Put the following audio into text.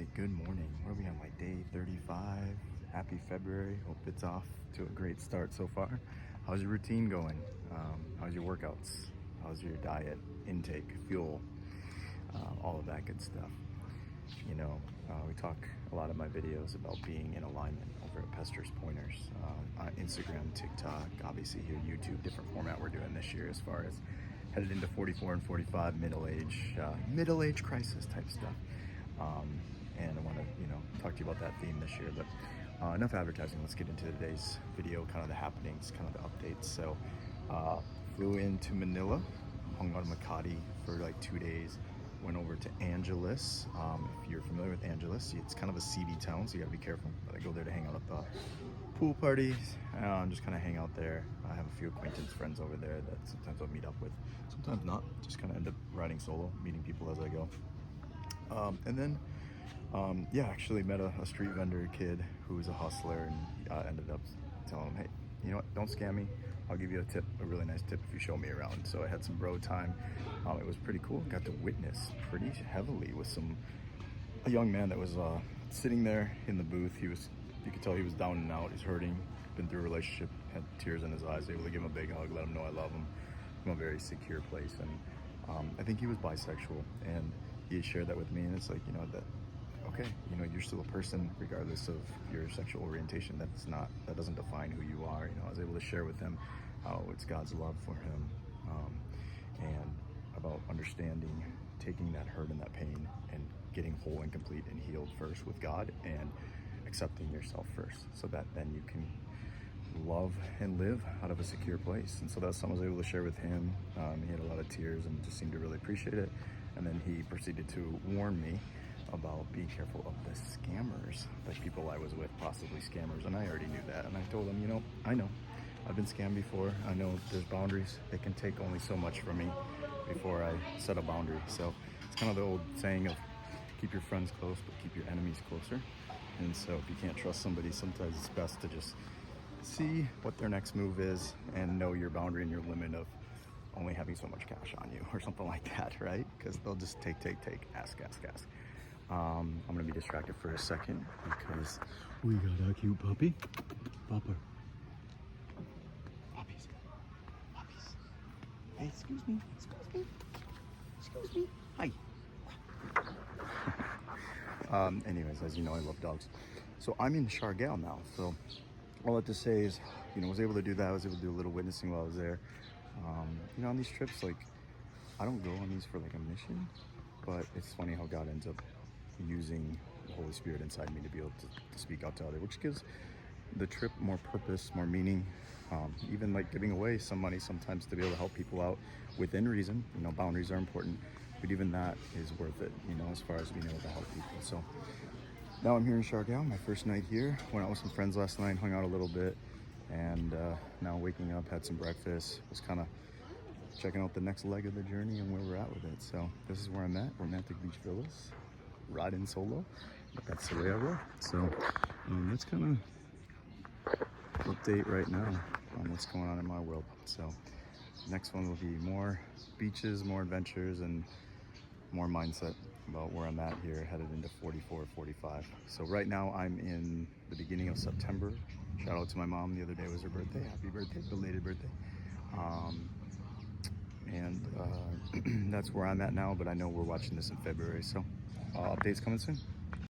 right, good morning. What are we on, like day 35? Happy February. Hope it's off to a great start so far. How's your routine going? How's your workouts? How's your diet, intake, fuel, all of that good stuff? You know, we talk a lot of my videos about being in alignment over at Pester's Pointers, on Instagram, TikTok, obviously here, YouTube, different format we're doing this year as far as headed into 44 and 45, middle-age crisis type stuff. And I want to, talk to you about that theme this year, but enough advertising. Let's get into today's video, kind of the happenings, kind of the updates. So, flew into Manila, hung out in Makati for like 2 days, went over to Angeles. If you're familiar with Angeles, it's kind of a seedy town, so you gotta be careful. But I go there to hang out at the pool parties, just kind of hang out there. I have a few acquaintance friends over there that sometimes I'll meet up with, sometimes not. Just kind of end up riding solo, meeting people as I go. And then, actually met a street vendor kid who was a hustler, and ended up telling him, hey, you know what, don't scam me. I'll give you a tip, a really nice tip if you show me around. So I had some bro time. It was pretty cool. Got to witness pretty heavily with a young man that was sitting there in the booth. You could tell he was down and out. He's hurting, been through a relationship, had tears in his eyes, able to give him a big hug, let him know I love him from a very secure place. And I think he was bisexual, and he had shared that with me, and it's like, that okay, you're still a person regardless of your sexual orientation. That doesn't define who you are. I was able to share with him how it's God's love for him, and about understanding, taking that hurt and that pain and getting whole and complete and healed first with God, and accepting yourself first, so that then you can love and live out of a secure place. And so that's something I was able to share with him. He had a lot of tears and just seemed to really appreciate it. And then he proceeded to warn me about being careful of the scammers, the people I was with, possibly scammers. And I already knew that. And I told him, I know. I've been scammed before. I know there's boundaries. They can take only so much from me before I set a boundary. So it's kind of the old saying of keep your friends close, but keep your enemies closer. And so if you can't trust somebody, sometimes it's best to just see what their next move is and know your boundary and your limit of only having so much cash on you or something like that, right? Because they'll just take, ask. I'm gonna be distracted for a second because we got a cute puppy. Pupper. Puppies. Hey, excuse me. Hi. Anyways, as you know, I love dogs. So I'm in Siargao now. So all that to say is, I was able to do that. I was able to do a little witnessing while I was there. On these trips, like, I don't go on these for like a mission, but it's funny how God ends up using the Holy Spirit inside me to be able to speak out to others, which gives the trip more purpose, more meaning, even like giving away some money sometimes to be able to help people out within reason. Boundaries are important, but even that is worth it, as far as being able to help people. So now I'm here in Siargao, my first night here. Went out with some friends last night, hung out a little bit, and now waking up, had some breakfast, was kind of checking out the next leg of the journey and where we're at with it. So this is where I'm at, Romantic Beach Villas, riding solo, but that's the way I roll. So that's kind of update right now on what's going on in my world. So next one will be more beaches, more adventures, and more mindset about where I'm at here, headed into 44, 45. So right now I'm in the beginning of September. Shout out to my mom. The other day was her birthday. Happy birthday, belated birthday. That's where I'm at now, but I know we're watching this in February. So updates coming soon.